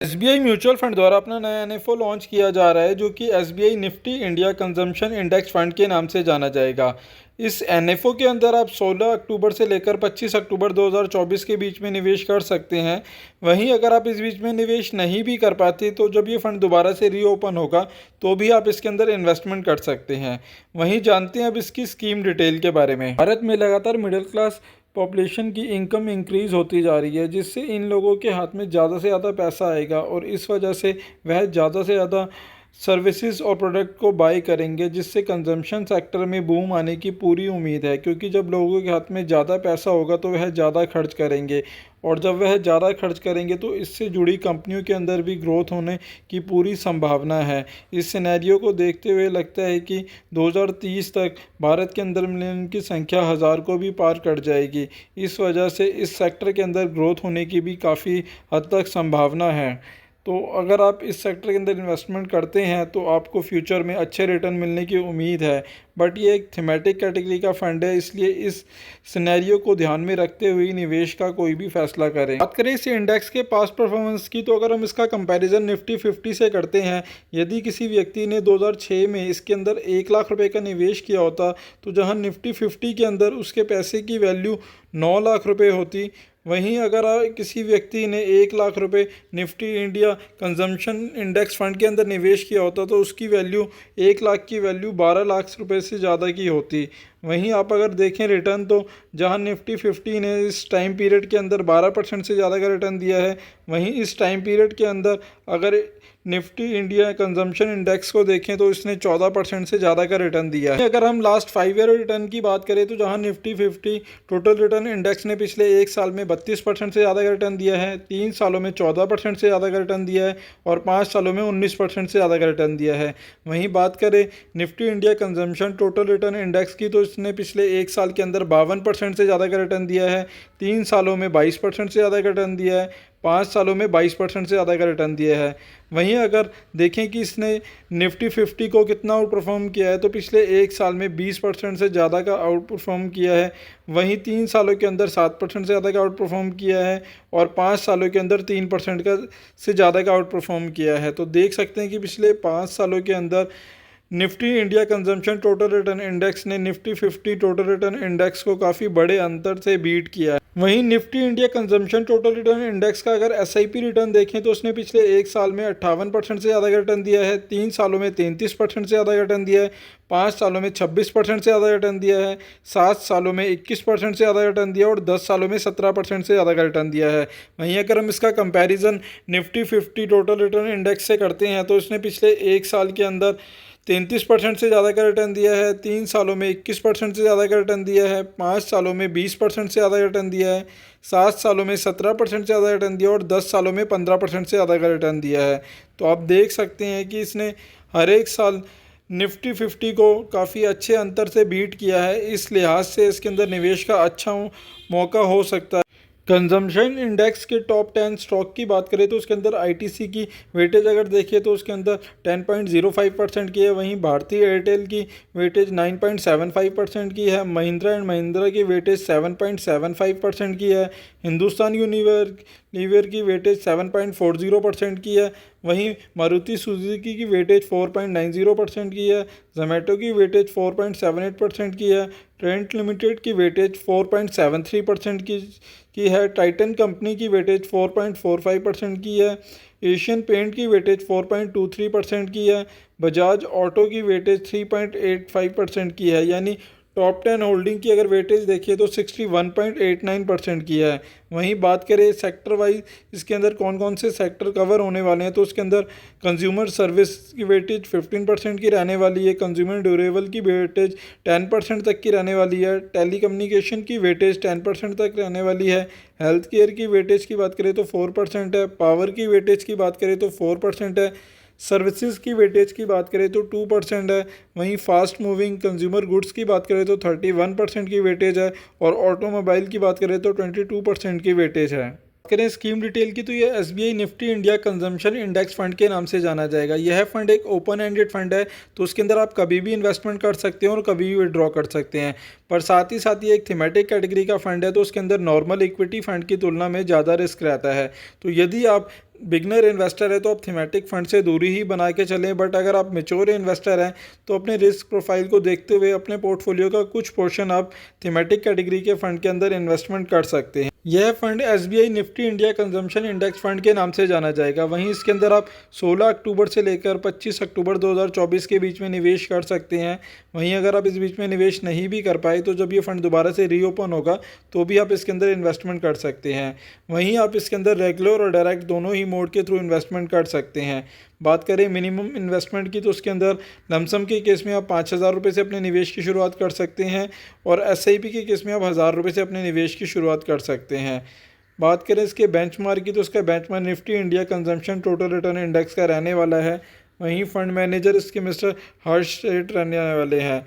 SBI mutual fund द्वारा अपना नया एनएफओ लॉन्च किया जा रहा है जो कि SBI Nifty India consumption index fund के नाम से जाना जाएगा। इस एनएफओ के अंदर आप 16 अक्टूबर से लेकर 25 अक्टूबर 2024 के बीच में निवेश कर सकते हैं। वहीं अगर आप इस बीच में निवेश नहीं भी कर पाते तो जब ये फंड दोबारा से रीओपन होगा तो भी आप इसके अंदर इन्वेस्टमेंट कर सकते हैं। वहीं जानते हैं अब इसकी स्कीम डिटेल के बारे में। भारत में लगातार मिडिल क्लास पॉपुलेशन की इनकम इंक्रीज़ होती जा रही है, जिससे इन लोगों के हाथ में ज़्यादा से ज़्यादा पैसा आएगा और इस वजह से वह ज़्यादा से ज़्यादा सर्विसेज और प्रोडक्ट को बाई करेंगे, जिससे कंजम्पशन सेक्टर में बूम आने की पूरी उम्मीद है। क्योंकि जब लोगों के हाथ में ज़्यादा पैसा होगा तो वह ज़्यादा खर्च करेंगे और जब वह ज़्यादा खर्च करेंगे तो इससे जुड़ी कंपनियों के अंदर भी ग्रोथ होने की पूरी संभावना है। इस सिनेरियो को देखते हुए लगता है कि 2030 तक भारत के अंदर मिलियन की संख्या 1000 को भी पार कर जाएगी। इस वजह से इस सेक्टर के अंदर ग्रोथ होने की भी काफ़ी हद तक संभावना है। तो अगर आप इस सेक्टर के अंदर इन्वेस्टमेंट करते हैं तो आपको फ्यूचर में अच्छे रिटर्न मिलने की उम्मीद है। बट ये एक थीमेटिक कैटेगरी का फंड है, इसलिए इस सिनेरियो को ध्यान में रखते हुए निवेश का कोई भी फैसला करें। बात करें इस इंडेक्स के पास्ट परफॉर्मेंस की, तो अगर हम इसका कंपैरिजन निफ्टी 50 से करते हैं, यदि किसी व्यक्ति ने 2006 में इसके अंदर 1 लाख रुपए का निवेश किया होता तो जहां निफ्टी 50 के अंदर उसके पैसे की वैल्यू 9 लाख रुपए होती, वहीं अगर किसी व्यक्ति ने 1 लाख रुपए Nifty India consumption index fund के अंदर निवेश किया होता तो उसकी वैल्यू 1 लाख की वैल्यू 12 लाख रुपए से ज़्यादा की होती। वहीं आप अगर देखें रिटर्न, तो जहां निफ्टी 50 ने इस टाइम पीरियड के अंदर 12% से ज़्यादा का रिटर्न दिया है, वहीं इस टाइम पीरियड के अंदर अगर निफ्टी इंडिया कंजम्पशन इंडेक्स को देखें तो इसने 14% से ज़्यादा का रिटर्न दिया है। अगर हम लास्ट 5 ईयर रिटर्न की बात करें तो जहां निफ्टी 50 टोटल रिटर्न इंडेक्स ने पिछले 1 साल में 32% से ज़्यादा का रिटर्न दिया है, 3 सालों में 14% से ज़्यादा का रिटर्न दिया है और 5 सालों में 19% से ज़्यादा का रिटर्न दिया है। वहीं बात करें Nifty India consumption total return index की, तो इसने पिछले 1 साल के अंदर 52% से ज़्यादा का रिटर्न दिया है, 3 सालों में 22% से ज़्यादा का रिटर्न दिया है, 5 सालों में 22% से ज़्यादा का रिटर्न दिया है। वहीं अगर देखें कि इसने निफ्टी 50 को कितना आउट परफॉर्म किया है, तो पिछले 1 साल में 20% से ज़्यादा का आउट परफॉर्म किया है, वहीं 3 सालों के अंदर 7% से ज़्यादा का आउट परफॉर्म किया है और 5 सालों के अंदर 3% का से ज़्यादा का आउट परफॉर्म किया है। तो देख सकते हैं कि पिछले 5 सालों के अंदर Nifty India consumption total return index ने निफ्टी 50 टोटल रिटर्न इंडेक्स को काफ़ी बड़े अंतर से बीट किया है। वहीं Nifty India consumption total return index का अगर एसआईपी रिटर्न देखें तो उसने पिछले 1 साल में 58% से ज़्यादा का रिटर्न दिया है, 3 सालों में 33% से ज़्यादा का रिटर्न दिया है, 5 सालों में 26% से ज़्यादा रिटर्न दिया है, 7 सालों में 21% से ज़्यादा रिटर्न दिया और 10 सालों में 17% से ज़्यादा का रिटर्न दिया है। वहीं अगर हम इसका comparison Nifty 50 total return index से करते हैं तो इसने पिछले 1 साल के अंदर 33% से ज़्यादा का रिटर्न दिया है, 3 सालों में 21% से ज़्यादा का रिटर्न दिया है, 5 सालों में 20% से ज़्यादा रिटर्न दिया है, 7 सालों में 17% से ज़्यादा रिटर्न दिया और 10 सालों में 15% से ज़्यादा का रिटर्न दिया है। तो आप देख सकते हैं कि इसने हर एक साल निफ्टी 50 को काफ़ी अच्छे अंतर से बीट किया है। इस लिहाज से इसके अंदर निवेश का अच्छा मौका हो सकता है। कंजम्पशन इंडेक्स के टॉप 10 स्टॉक की बात करें तो उसके अंदर आईटीसी की वेटेज अगर देखिए तो उसके अंदर 10.05% की है, वहीं भारतीय एयरटेल की वेटेज 9.75% की है, महिंद्रा एंड महिंद्रा की वेटेज 7.75% की है, हिंदुस्तान लीवर की वेटेज 7.40% की है, वहीं मारुति सुजुकी की वेटेज 4.90% की है, जोमेटो की वेटेज 4.78% की है, ट्रेंट लिमिटेड की वेटेज 4.73% की है, टाइटन कंपनी की वेटेज 4.45% की है, एशियन पेंट की वेटेज 4.23% की है, बजाज ऑटो की वेटेज 3.85% की है। यानी टॉप 10 होल्डिंग की अगर वेटेज देखिए तो 61.89% की है। वहीं बात करें सेक्टर वाइज इसके अंदर कौन कौन से सेक्टर कवर होने वाले हैं, तो उसके अंदर कंज्यूमर सर्विस की वेटेज 15% की रहने वाली है, कंज्यूमर ड्यूरेबल की वेटेज 10% तक की रहने वाली है, टेली कम्युनिकेशन की वेटेज 10% तक रहने वाली है, हेल्थ केयर की वेटेज की बात करें तो 4% है, पावर की वेटेज की बात करें तो 4% है, सर्विसेज की वेटेज की बात करें तो 2% है, वहीं फास्ट मूविंग कंज्यूमर गुड्स की बात करें तो 31% की वेटेज है और ऑटोमोबाइल की बात करें तो 22% की वेटेज है। करें स्कीम डिटेल की तो ये SBI Nifty India consumption index fund के नाम से जाना जाएगा। यह फंड एक ओपन एंडेड फंड है, तो उसके अंदर आप कभी भी इन्वेस्टमेंट कर सकते हैं और कभी भी विड्रॉ कर सकते हैं। पर साथ ही ये एक थीमेटिक कैटेगरी का फंड है, तो उसके अंदर नॉर्मल इक्विटी फंड की तुलना में ज़्यादा रिस्क रहता है। तो यदि आप बिगनर इन्वेस्टर है तो आप थीमेटिक फंड से दूरी ही बना के चलें, बट अगर आप मेच्योर इन्वेस्टर हैं तो अपने रिस्क प्रोफाइल को देखते हुए अपने पोर्टफोलियो का कुछ पोर्शन आप थीमेटिक कैटेगरी के फंड के अंदर इन्वेस्टमेंट कर सकते हैं। यह fund SBI Nifty India consumption index fund के नाम से जाना जाएगा। वहीं इसके अंदर आप 16 अक्टूबर से लेकर 25 अक्टूबर 2024 के बीच में निवेश कर सकते हैं। वहीं अगर आप इस बीच में निवेश नहीं भी कर पाए तो जब ये फंड दोबारा से रीओपन होगा तो भी आप इसके अंदर इन्वेस्टमेंट कर सकते हैं। वहीं आप इसके अंदर रेगुलर और डायरेक्ट दोनों ही मोड के थ्रू इन्वेस्टमेंट कर सकते हैं। बात करें मिनिमम इन्वेस्टमेंट की तो उसके अंदर लमसम के केस में आप 5,000 रुपये से अपने निवेश की शुरुआत कर सकते हैं और एसआईपी के केस में आप 1,000 रुपये से अपने निवेश की शुरुआत कर सकते हैं। बात करें इसके बेंचमार्क की तो उसका benchmark Nifty India consumption total return index का रहने वाला है। वहीं फंड मैनेजर इसके मिस्टर हर्ष सेठ रहने वाले हैं।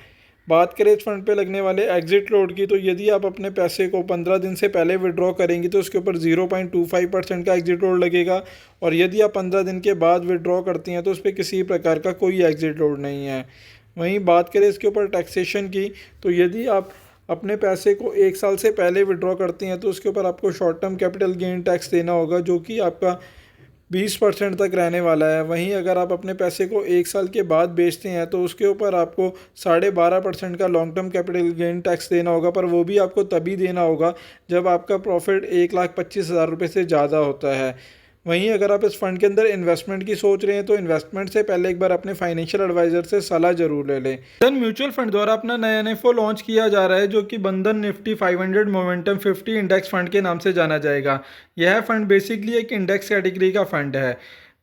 बात करें इस फंड पे लगने वाले एग्जिट लोड की तो यदि आप अपने पैसे को 15 दिन से पहले विड्रॉ करेंगे तो उसके ऊपर 0.25% का एग्जिट लोड लगेगा, और यदि आप 15 दिन के बाद विड्रॉ करती हैं तो उस पर किसी प्रकार का कोई एग्जिट लोड नहीं है। वहीं बात करें इसके ऊपर टैक्सेशन की तो यदि आप अपने पैसे को 1 साल से पहले विड्रॉ करती हैं तो उसके ऊपर आपको short term capital gain tax देना होगा, जो कि आपका 20% तक रहने वाला है। वहीं अगर आप अपने पैसे को 1 साल के बाद बेचते हैं तो उसके ऊपर आपको 12.5% का long term capital gain tax देना होगा, पर वो भी आपको तभी देना होगा जब आपका प्रॉफिट 1,25,000 रुपये से ज़्यादा होता है। वहीं अगर आप इस फंड के अंदर इन्वेस्टमेंट की सोच रहे हैं तो इन्वेस्टमेंट से पहले एक बार अपने फाइनेंशियल एडवाइजर से सलाह जरूर ले लें। बंधन म्यूचुअल फंड द्वारा अपना नया एनएफओ लॉन्च किया जा रहा है, जो कि बंधन निफ्टी 500 मोमेंटम 50 इंडेक्स फंड के नाम से जाना जाएगा। यह फंड बेसिकली एक इंडेक्स कैटेगरी का फंड है।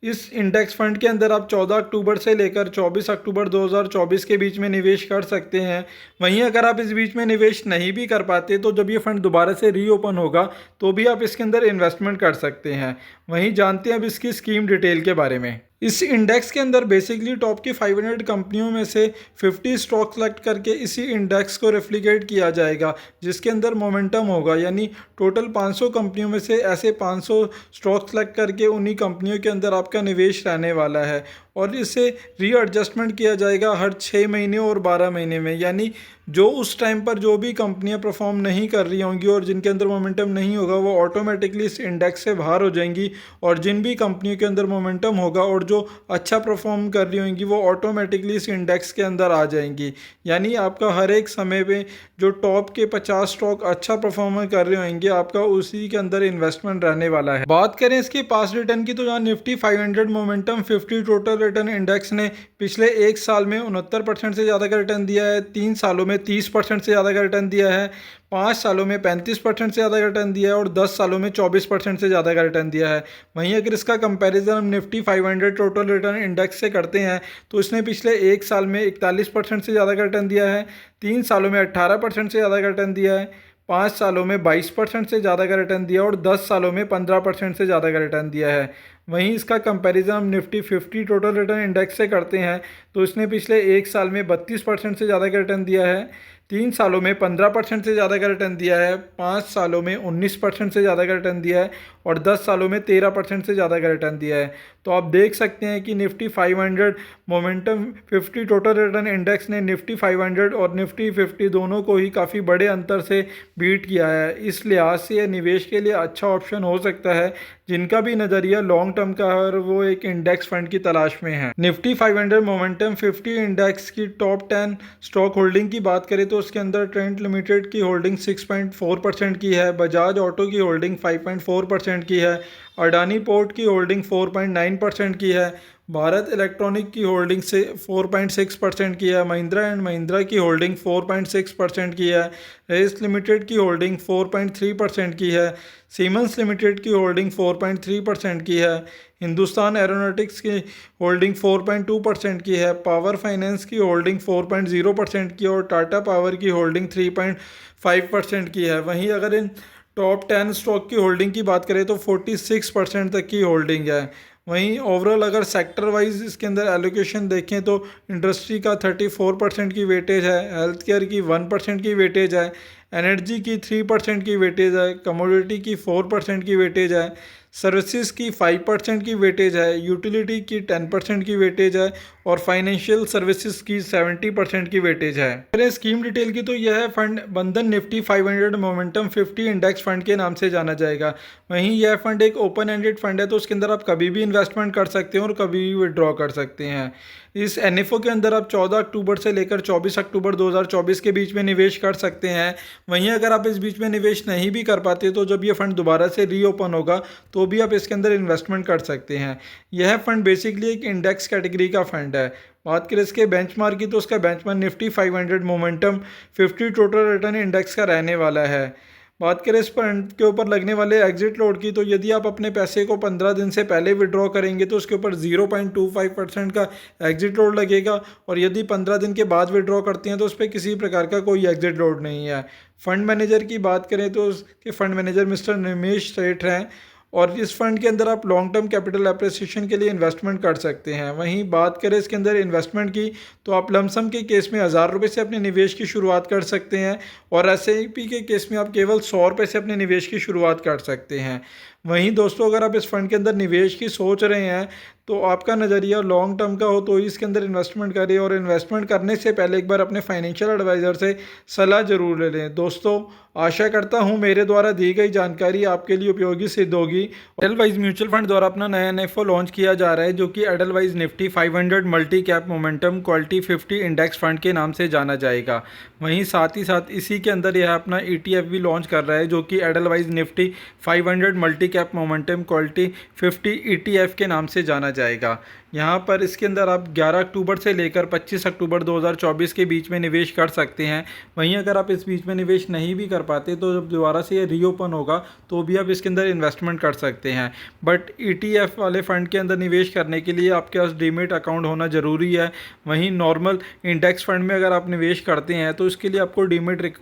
इस इंडेक्स फंड के अंदर आप 14 अक्टूबर से लेकर 24 अक्टूबर 2024 के बीच में निवेश कर सकते हैं। वहीं अगर आप इस बीच में निवेश नहीं भी कर पाते तो जब ये फंड दोबारा से रीओपन होगा तो भी आप इसके अंदर इन्वेस्टमेंट कर सकते हैं। वहीं जानते हैं अब इसकी स्कीम डिटेल के बारे में। इस इंडेक्स के अंदर बेसिकली टॉप की 500 कंपनियों में से 50 स्टॉक सेलेक्ट करके इसी इंडेक्स को रेप्लिकेट किया जाएगा, जिसके अंदर मोमेंटम होगा। यानी टोटल 500 कंपनियों में से ऐसे 500 स्टॉक सेलेक्ट करके उन्हीं कंपनियों के अंदर आपका निवेश रहने वाला है, और इसे रीएडजस्टमेंट किया जाएगा हर 6 महीने और 12 महीने में। यानी जो उस टाइम पर जो भी कंपनियां परफॉर्म नहीं कर रही होंगी और जिनके अंदर मोमेंटम नहीं होगा वो ऑटोमेटिकली इस इंडेक्स से बाहर हो जाएंगी, और जिन भी कंपनियों के अंदर मोमेंटम होगा और जो अच्छा परफॉर्म कर रही होंगी वो ऑटोमेटिकली इस इंडेक्स के अंदर आ जाएंगी। यानी आपका हर एक समय पे जो टॉप के 50 स्टॉक अच्छा परफॉर्म कर रहे होंगे आपका उसी के अंदर इन्वेस्टमेंट रहने वाला है। बात करें इसके पास रिटर्न की तो यहाँ Nifty 500 momentum 50 total return index ने पिछले 1 साल में 69% से ज़्यादा का रिटर्न दिया है, 3 सालों में 30% से ज़्यादा का रिटर्न दिया है, 5 सालों में 35% से ज़्यादा का रिटर्न दिया है और 10 सालों में 24% से ज़्यादा का रिटर्न दिया है। वहीं अगर इसका कंपैरिजन हम निफ्टी 500 टोटल रिटर्न इंडेक्स से करते हैं तो इसने पिछले 1 साल में 41% से ज़्यादा का रिटर्न दिया है, 3 सालों में 18% से ज़्यादा का रिटर्न दिया है, 5 सालों में 22% से ज़्यादा का रिटर्न दिया और 10 सालों में 15% से ज़्यादा का रिटर्न दिया है। वहीं इसका कंपैरिजन हम निफ्टी 50 टोटल रिटर्न इंडेक्स से करते हैं तो इसने पिछले 1 साल में 32% से ज़्यादा का रिटर्न दिया है, 3 सालों में 15% से ज़्यादा का रिटर्न दिया है, 5 सालों में 19% से ज़्यादा का रिटर्न दिया है और 10 सालों में 13% से ज़्यादा का रिटर्न दिया है। तो आप देख सकते हैं कि Nifty 500 momentum 50 total return index ने निफ्टी 500 और निफ्टी 50 दोनों को ही काफ़ी बड़े अंतर से बीट किया है। इस लिहाज से यह निवेश के लिए अच्छा ऑप्शन हो सकता है जिनका भी नज़रिया लॉन्ग टर्म का है और वो एक इंडेक्स फंड की तलाश में है। निफ्टी 500 मोमेंटम 50 इंडेक्स की टॉप 10 स्टॉक होल्डिंग की बात करें तो उसके अंदर ट्रेंट लिमिटेड की होल्डिंग 6.4% की है, बजाज ऑटो की होल्डिंग 5.4% की है, अडानी पोर्ट की होल्डिंग 4.9% की है, भारत इलेक्ट्रॉनिक की होल्डिंग से 4.6% की है, महिंद्रा एंड महिंद्रा की होल्डिंग 4.6% की है, रेस लिमिटेड की होल्डिंग 4.3% की है, सीमेंस लिमिटेड की होल्डिंग 4.3% की है, हिंदुस्तान एरोनॉटिक्स की होल्डिंग 4.2% की है, पावर फाइनेंस की होल्डिंग 4.0% की और टाटा पावर की होल्डिंग 3.5% की है। वहीं अगर इन टॉप 10 स्टॉक की होल्डिंग की बात करें तो 46% तक की होल्डिंग है। वहीं ओवरऑल अगर सेक्टर वाइज इसके अंदर एलोकेशन देखें तो इंडस्ट्री का 34% की वेटेज है, हेल्थ केयर की 1% की वेटेज है, एनर्जी की 3% की वेटेज है, कमोडिटी की 4% की वेटेज है, सर्विसेज की 5% की वेटेज है, यूटिलिटी की 10% की वेटेज है और फाइनेंशियल सर्विसेज की 70% की वेटेज है। अगर स्कीम डिटेल की तो यह फंड बंधन निफ्टी 500 मोमेंटम 50 इंडेक्स फंड के नाम से जाना जाएगा। वहीं यह फंड एक ओपन एंडेड फंड है, तो उसके अंदर आप कभी भी इन्वेस्टमेंट कर सकते हैं और कभी भी विड्रॉ कर सकते हैं। इस एनएफओ के अंदर आप 14 अक्टूबर से लेकर 24 अक्टूबर 2024 के बीच में निवेश कर सकते हैं। वहीं अगर आप इस बीच में निवेश नहीं भी कर पाते तो जब ये फंड दोबारा से रीओपन होगा तो भी आप इसके अंदर इन्वेस्टमेंट कर सकते हैं। यह फंड बेसिकली एक इंडेक्स कैटेगरी का फंड है। बात करें इसके बेंचमार्क की तो उसका benchmark Nifty 500 momentum 50 total return index का रहने वाला है। बात करें इस फंड के ऊपर लगने वाले एग्जिट लोड की तो यदि आप अपने पैसे को 15 दिन से पहले विड्रॉ करेंगे तो उसके ऊपर 0.25% का एग्जिट लोड लगेगा और यदि 15 दिन के बाद विड्रॉ करते हैं तो उस पर किसी प्रकार का कोई एग्जिट लोड नहीं है। फंड मैनेजर की बात करें तो उसके फंड मैनेजर मिस्टर निमेश सेठ हैं और इस फंड के अंदर आप लॉन्ग टर्म कैपिटल एप्रिसिएशन के लिए इन्वेस्टमेंट कर सकते हैं। वहीं बात करें इसके अंदर इन्वेस्टमेंट की तो आप लमसम के केस में 1000 रुपये से अपने निवेश की शुरुआत कर सकते हैं और एसआईपी के केस में आप केवल 100 रुपये से अपने निवेश की शुरुआत कर सकते हैं। वहीं दोस्तों अगर आप इस फंड के अंदर निवेश की सोच रहे हैं तो आपका नज़रिया लॉन्ग टर्म का हो तो इसके अंदर इन्वेस्टमेंट करें और इन्वेस्टमेंट करने से पहले एक बार अपने फाइनेंशियल एडवाइज़र से सलाह ज़रूर ले लें। दोस्तों आशा करता हूं मेरे द्वारा दी गई जानकारी आपके लिए उपयोगी सिद्ध होगी। एडलवाइज म्यूचुअल फंड द्वारा अपना नया एनएफओ लॉन्च किया जा रहा है जो कि Edelweiss Nifty 500 multi cap momentum quality 50 index fund के नाम से जाना जाएगा। वहीं साथ ही साथ इसी के अंदर यह अपना ईटीएफ भी लॉन्च कर रहा है जो कि Edelweiss Nifty 500 multi cap momentum quality 50 ETF के नाम से जाना जाएगा। यहाँ पर इसके अंदर आप 11 अक्टूबर से लेकर 25 अक्टूबर 2024 के बीच में निवेश कर सकते हैं। वहीं अगर आप इस बीच में निवेश नहीं भी कर पाते तो जब दोबारा से ये रीओपन होगा तो भी आप इसके अंदर इन्वेस्टमेंट कर सकते हैं। बट ईटीएफ वाले फंड के अंदर निवेश करने के लिए आपके पास डीमेट अकाउंट होना ज़रूरी है। वहीं नॉर्मल इंडेक्स फंड में अगर आप निवेश करते हैं तो इसके लिए आपको डीमेट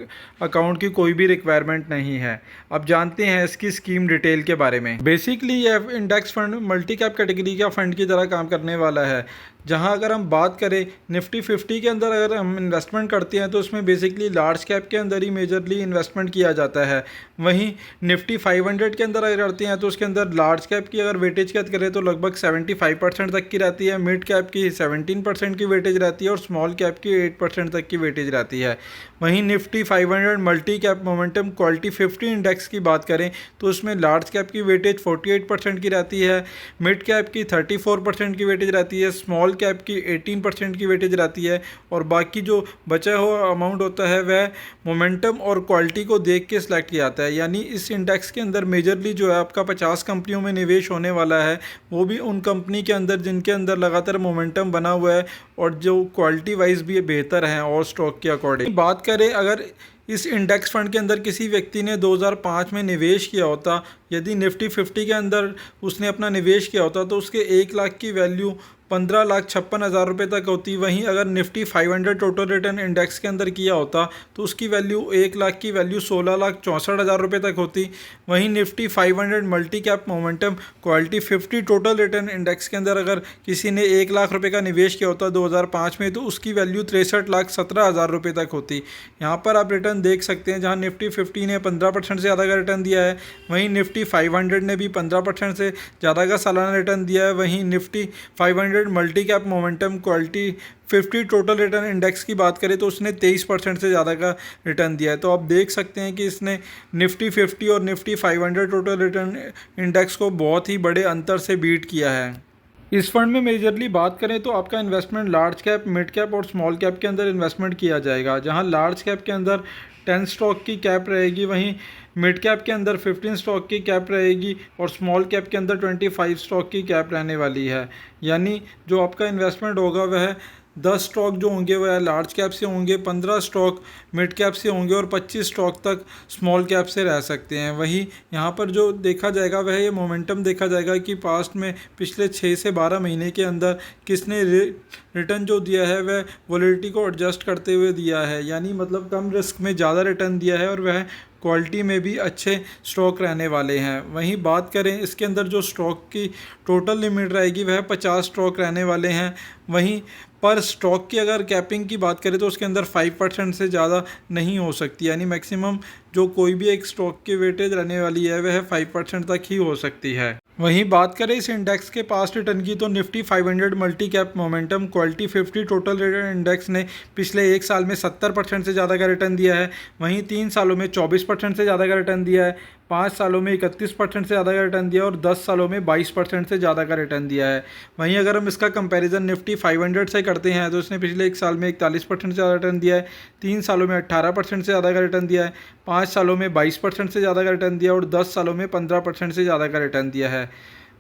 अकाउंट की कोई भी रिक्वायरमेंट नहीं है। अब जानते हैं इसकी स्कीम डिटेल के बारे में। बेसिकली यह index fund multi cap category का फंड की तरह काम करने वाला है। जहां अगर हम बात करें निफ्टी 50 के अंदर अगर हम इन्वेस्टमेंट करते हैं तो उसमें बेसिकली लार्ज कैप के अंदर ही मेजरली इन्वेस्टमेंट किया जाता है। वहीं निफ्टी 500 के अंदर अगर करते हैं तो उसके अंदर लार्ज कैप की अगर वेटेज की बात करें तो लगभग 75% तक की रहती है, मिड कैप की 17% की वेटेज रहती है और स्मॉल कैप की 8% तक की वेटेज रहती है। वहीं Nifty 500 multi cap momentum quality 50 index की बात करें तो उसमें लार्ज कैप की वेटेज 48% की रहती है, मिड कैप की 34% की वेटेज रहती है, स्मॉल कैप की 18% की वेटेज रहती है और बाकी जो बचा हुआ अमाउंट होता है वह मोमेंटम और क्वालिटी को देख के सिलेक्ट किया जाता है। यानी इस इंडेक्स के अंदर मेजरली जो है आपका 50 कंपनियों में निवेश होने वाला है, वो भी उन कंपनी के अंदर जिनके अंदर लगातार मोमेंटम बना हुआ है और जो क्वालिटी वाइज भी बेहतर हैं और स्टॉक के अकॉर्डिंग। बात करें अगर इस इंडेक्स फंड के अंदर किसी व्यक्ति ने 2005 में निवेश किया होता, यदि निफ्टी 50 के अंदर उसने अपना निवेश किया होता तो उसके 1 लाख की वैल्यू 15,56,000 रुपये तक होती। वहीं अगर निफ्टी 500 टोटल रिटर्न इंडेक्स के अंदर किया होता तो उसकी वैल्यू 1 लाख की वैल्यू 16,64,000 रुपये तक होती। वहीं Nifty 500 multi cap momentum quality 50 total return index के अंदर अगर किसी ने 1 लाख रुपये का निवेश किया होता 2005 में तो उसकी वैल्यू 63,17,000 रुपये तक होती। यहाँ पर आप रिटर्न देख सकते हैं जहाँ निफ्टी 50 ने 15% से ज़्यादा का रिटर्न दिया है, वहीं निफ्टी 500 ने भी 15% से ज़्यादा का सालाना रिटर्न दिया है। वहीं Nifty 500 multi cap momentum quality 50 total return index की बात करें तो उसने 23% से ज़्यादा का रिटर्न दिया है। तो आप देख सकते हैं कि इसने निफ्टी 50 और निफ्टी 500 टोटल रिटर्न इंडेक्स को बहुत ही बड़े अंतर से बीट किया है। इस फंड में मेजरली बात करें तो आपका investment large cap, mid cap और स्मॉल कैप के अंदर इन्वेस्टमेंट किया जाएगा। जहां लार्ज कैप के अंदर 10 स्टॉक की कैप रहेगी, वहीं मिड कैप के अंदर 15 स्टॉक की कैप रहेगी और स्मॉल कैप के अंदर 25 स्टॉक की कैप रहने वाली है। यानी जो आपका इन्वेस्टमेंट होगा वह 10 स्टॉक जो होंगे वह लार्ज कैप से होंगे, 15 स्टॉक मिड कैप से होंगे और 25 स्टॉक तक स्मॉल कैप से रह सकते हैं। वहीं यहाँ पर जो देखा जाएगा वह ये मोमेंटम देखा जाएगा कि पास्ट में पिछले 6 से 12 महीने के अंदर किसने रिटर्न जो दिया है वह वॉलेटिलिटी को एडजस्ट करते हुए दिया है। यानी मतलब कम रिस्क में ज़्यादा रिटर्न दिया है और वह क्वालिटी में भी अच्छे स्टॉक रहने वाले हैं। वहीं बात करें इसके अंदर जो स्टॉक की टोटल लिमिट रहेगी वह 50 स्टॉक रहने वाले हैं। वहीं पर स्टॉक की अगर कैपिंग की बात करें तो उसके अंदर 5% से ज़्यादा नहीं हो सकती, यानी मैक्सिमम जो कोई भी एक स्टॉक की वेटेज रहने वाली है वह 5% तक ही हो सकती है। वहीं बात करें इस इंडेक्स के पास्ट रिटर्न की तो Nifty 500 multi cap momentum quality 50 total return index ने पिछले एक साल में 70% से ज़्यादा का रिटर्न दिया है। वहीं 3 सालों में 24% से ज़्यादा का रिटर्न दिया है, 5 सालों में 31% से ज़्यादा का रिटर्न दिया और 10 सालों में 22% से ज़्यादा का रिटर्न दिया है। वहीं अगर हम इसका कंपैरिजन निफ्टी 500 से करते हैं तो इसने पिछले एक साल में 41% से ज़्यादा रिटर्न दिया है, 3 सालों में 18% से ज़्यादा का रिटर्न दिया है, 5 सालों में 22% से ज़्यादा का रिटर्न दिया और 10 सालों में 15% से ज़्यादा का रिटर्न दिया है।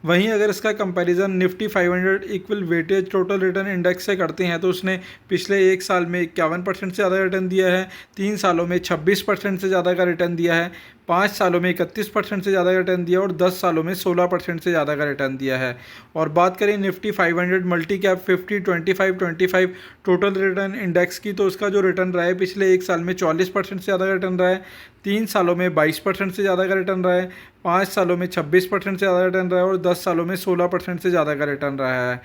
वहीं अगर इसका comparison Nifty 500 equal weightage total return index से करते हैं तो उसने पिछले एक साल में 51% से ज़्यादा रिटर्न दिया है, 3 सालों में 26% से ज़्यादा का रिटर्न दिया है, 5 सालों में 31% से ज़्यादा का रिटर्न दिया और 10 सालों में 16% से ज़्यादा का रिटर्न दिया है। और बात करें Nifty 500 multi cap 50 25 total return index की तो उसका जो रिटर्न रहा है पिछले एक साल में 44% से ज़्यादा का रिटर्न रहा है, 3 सालों में 22% से ज़्यादा का रिटर्न रहा है, 5 सालों में 26% से ज़्यादा रिटर्न रहा है और 10 सालों में 16% से ज़्यादा का रिटर्न रहा है।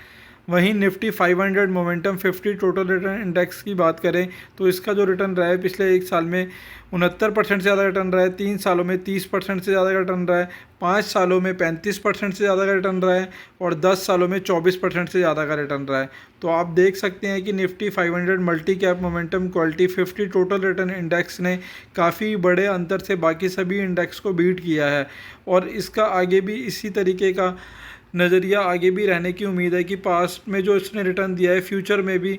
वहीं Nifty 500 momentum 50 total return index की बात करें तो इसका जो रिटर्न रहा है पिछले एक साल में 69% से ज़्यादा रिटर्न रहा है, 3 सालों में 30% से ज़्यादा का रिटर्न रहा है, 5 सालों में 35% से ज़्यादा का रिटर्न रहा है और 10 सालों में 24% से ज़्यादा का रिटर्न रहा है। तो आप देख सकते हैं कि Nifty 500 multi cap momentum quality 50 total return index ने काफ़ी बड़े अंतर से बाकी सभी इंडेक्स को बीट किया है और इसका आगे भी इसी तरीके का नज़रिया आगे भी रहने की उम्मीद है कि पास्ट में जो इसने रिटर्न दिया है फ्यूचर में भी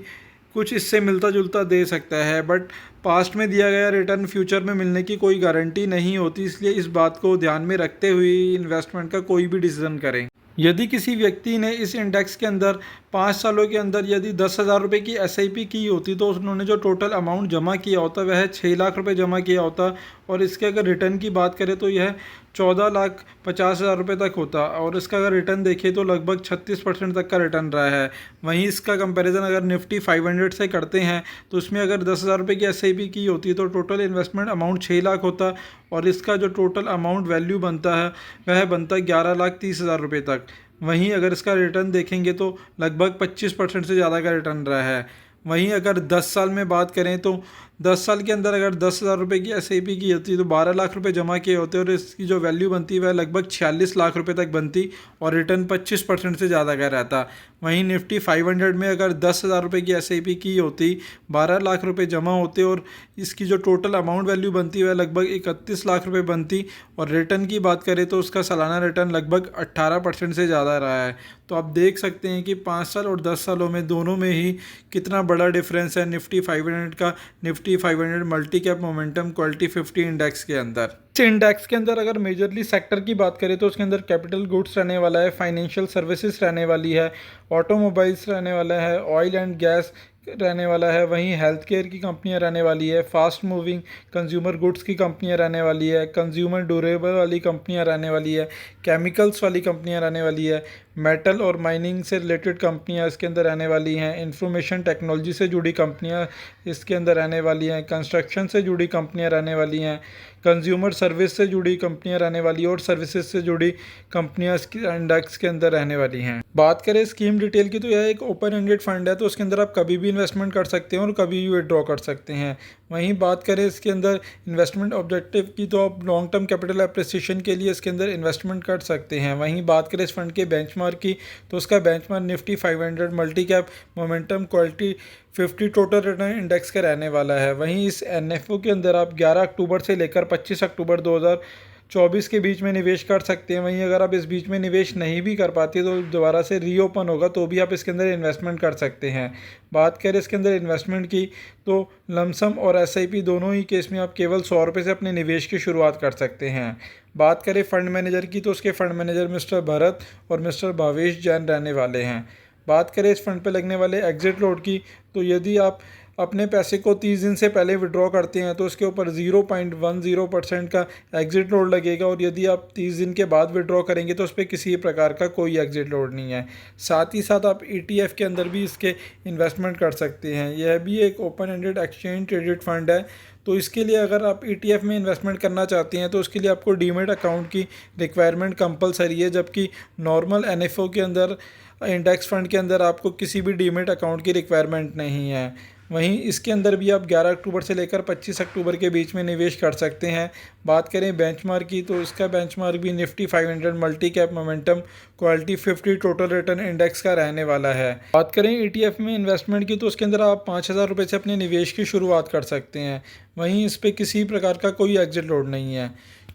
कुछ इससे मिलता जुलता दे सकता है, बट पास्ट में दिया गया रिटर्न फ्यूचर में मिलने की कोई गारंटी नहीं होती, इसलिए इस बात को ध्यान में रखते हुए इन्वेस्टमेंट का कोई भी डिसीजन करें। यदि किसी व्यक्ति ने इस इंडेक्स के अंदर 5 सालों के अंदर यदि 10,000 रुपये की SIP की होती तो उन्होंने जो टोटल अमाउंट जमा किया होता वह 6 लाख रुपये जमा किया होता और इसके अगर रिटर्न की बात करें तो यह 14,50,000 रुपये तक होता और इसका अगर रिटर्न देखें तो लगभग 36% तक का रिटर्न रहा है। वहीं इसका कंपैरिजन अगर निफ्टी 500 से करते हैं तो उसमें अगर 10,000 रुपये की SIP की होती तो टोटल इन्वेस्टमेंट अमाउंट 6 लाख होता और इसका जो टोटल अमाउंट वैल्यू बनता है वह बनता 11,30,000 रुपये तक। वहीं अगर इसका रिटर्न देखेंगे तो लगभग 25% से ज़्यादा का रिटर्न रहा है। वहीं अगर 10 साल में बात करें तो 10 साल के अंदर अगर 10,000 रुपये की SIP की होती तो 12 लाख रुपए जमा किए होते और इसकी जो वैल्यू बनती वह लगभग 46 लाख रुपए तक बनती और रिटर्न 25% से ज़्यादा का रहता। वहीं निफ्टी 500 में अगर 10,000 रुपये की SIP की होती, 12 लाख रुपए जमा होते और इसकी जो टोटल अमाउंट वैल्यू बनती वह लगभग 31 लाख रुपए बनती और रिटर्न की बात करें तो उसका सालाना रिटर्न लगभग 18% से ज़्यादा रहा है। तो आप देख सकते हैं कि 5 साल और 10 सालों में दोनों में ही कितना बड़ा डिफरेंस है निफ्टी 500 का Nifty 500 multi cap momentum quality 50 index के अंदर। इस इंडेक्स के अंदर अगर मेजरली सेक्टर की बात करें तो उसके अंदर कैपिटल गुड्स रहने वाला है, फाइनेंशियल सर्विसेज रहने वाली है, ऑटोमोबाइल्स रहने वाला है, ऑयल एंड गैस रहने वाला है, वहीं हेल्थ केयर की कंपनियां रहने वाली है, फास्ट मूविंग कंज्यूमर गुड्स की कंपनियां रहने वाली है, कंज्यूमर ड्यूरेबल वाली कंपनियां रहने वाली है, केमिकल्स वाली कंपनियां रहने वाली है, मेटल और माइनिंग से रिलेटेड कंपनियां इसके अंदर रहने वाली हैं, इंफॉर्मेशन टेक्नोलॉजी से जुड़ी कंपनियां इसके अंदर रहने वाली हैं, कंस्ट्रक्शन से जुड़ी कंपनियां रहने वाली हैं, कंज्यूमर सर्विस से जुड़ी कंपनियां रहने वाली और सर्विसेज से जुड़ी कंपनियां इसके इंडेक्स के अंदर रहने वाली हैं। बात करें स्कीम डिटेल की तो यह एक ओपन एंडेड फंड है, तो उसके अंदर आप कभी भी इन्वेस्टमेंट कर सकते हैं और कभी भी विड्रॉ कर सकते हैं। वहीं बात करें इसके अंदर इन्वेस्टमेंट ऑब्जेक्टिव की तो आप लॉन्ग टर्म कैपिटल एप्रिसिएशन के लिए इसके अंदर इन्वेस्टमेंट कर सकते हैं। वहीं बात करें इस फंड के बेंचमार्क की तो उसका benchmark Nifty 500 multi cap momentum quality 50 total return index का रहने वाला है। वहीं इस NFO के अंदर आप 11 अक्टूबर से लेकर 25 अक्टूबर 2024 के बीच में निवेश कर सकते हैं। वहीं अगर आप इस बीच में निवेश नहीं भी कर पाते तो दोबारा से रीओपन होगा तो भी आप इसके अंदर इन्वेस्टमेंट कर सकते हैं। बात करें इसके अंदर इन्वेस्टमेंट की तो लमसम और SIP दोनों ही केस में आप केवल 100 रुपये से अपने निवेश की शुरुआत कर सकते हैं। बात करें फंड मैनेजर की तो उसके फंड मैनेजर मिस्टर भरत और मिस्टर भावेश जैन रहने वाले हैं। बात करें इस फंड पर लगने वाले एग्जिट लोड की तो यदि आप अपने पैसे को 30 दिन से पहले विड्रॉ करते हैं तो उसके ऊपर 0.10% का एग्जिट लोड लगेगा और यदि आप 30 दिन के बाद विड्रॉ करेंगे तो उस पर किसी प्रकार का कोई एग्जिट लोड नहीं है। साथ ही साथ आप ETF के अंदर भी इसके इन्वेस्टमेंट कर सकते हैं। यह भी एक open ended exchange traded fund है, तो इसके लिए अगर आप ETF में इन्वेस्टमेंट करना चाहते हैं तो उसके लिए आपको डीमैट अकाउंट की रिक्वायरमेंट कंपलसरी है, जबकि नॉर्मल NFO के अंदर, इंडेक्स फंड के अंदर आपको किसी भी डीमैट अकाउंट की रिक्वायरमेंट नहीं है। वहीं इसके अंदर भी आप 11 अक्टूबर से लेकर 25 अक्टूबर के बीच में निवेश कर सकते हैं। बात करें बेंचमार्क की तो इसका बेंचमार्क भी Nifty 500 multi cap momentum quality 50 total return index का रहने वाला है। बात करें ETF में इन्वेस्टमेंट की तो उसके अंदर आप 5,000 रुपये से अपने निवेश की शुरुआत कर सकते हैं। वहीं इस पर किसी प्रकार का कोई एग्जिट लोड नहीं है,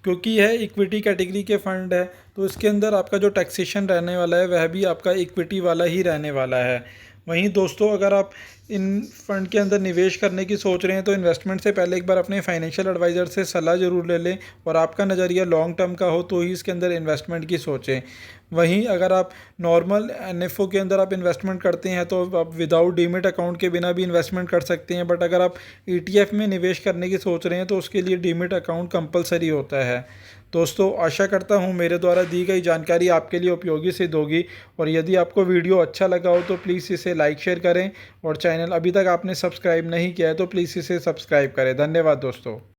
क्योंकि यह इक्विटी कैटेगरी के फंड है, तो इसके अंदर आपका जो टैक्सेशन रहने वाला है वह भी आपका इक्विटी वाला ही रहने वाला है। वहीं दोस्तों, अगर आप इन फंड के अंदर निवेश करने की सोच रहे हैं तो इन्वेस्टमेंट से पहले एक बार अपने फाइनेंशियल एडवाइज़र से सलाह ज़रूर ले लें, और आपका नज़रिया लॉन्ग टर्म का हो तो ही इसके अंदर इन्वेस्टमेंट की सोचें। वहीं अगर आप नॉर्मल NFO के अंदर आप इन्वेस्टमेंट करते हैं तो आप विदाउट डीमैट अकाउंट के बिना भी इन्वेस्टमेंट कर सकते हैं, बट अगर आप ETF में निवेश करने की सोच रहे हैं तो उसके लिए डीमैट अकाउंट कंपलसरी होता है। दोस्तों, आशा करता हूँ मेरे द्वारा दी गई जानकारी आपके लिए उपयोगी सिद्ध होगी, और यदि आपको वीडियो अच्छा लगा हो तो प्लीज़ इसे लाइक शेयर करें, और चैनल अभी तक आपने सब्सक्राइब नहीं किया है तो प्लीज़ इसे सब्सक्राइब करें। धन्यवाद दोस्तों।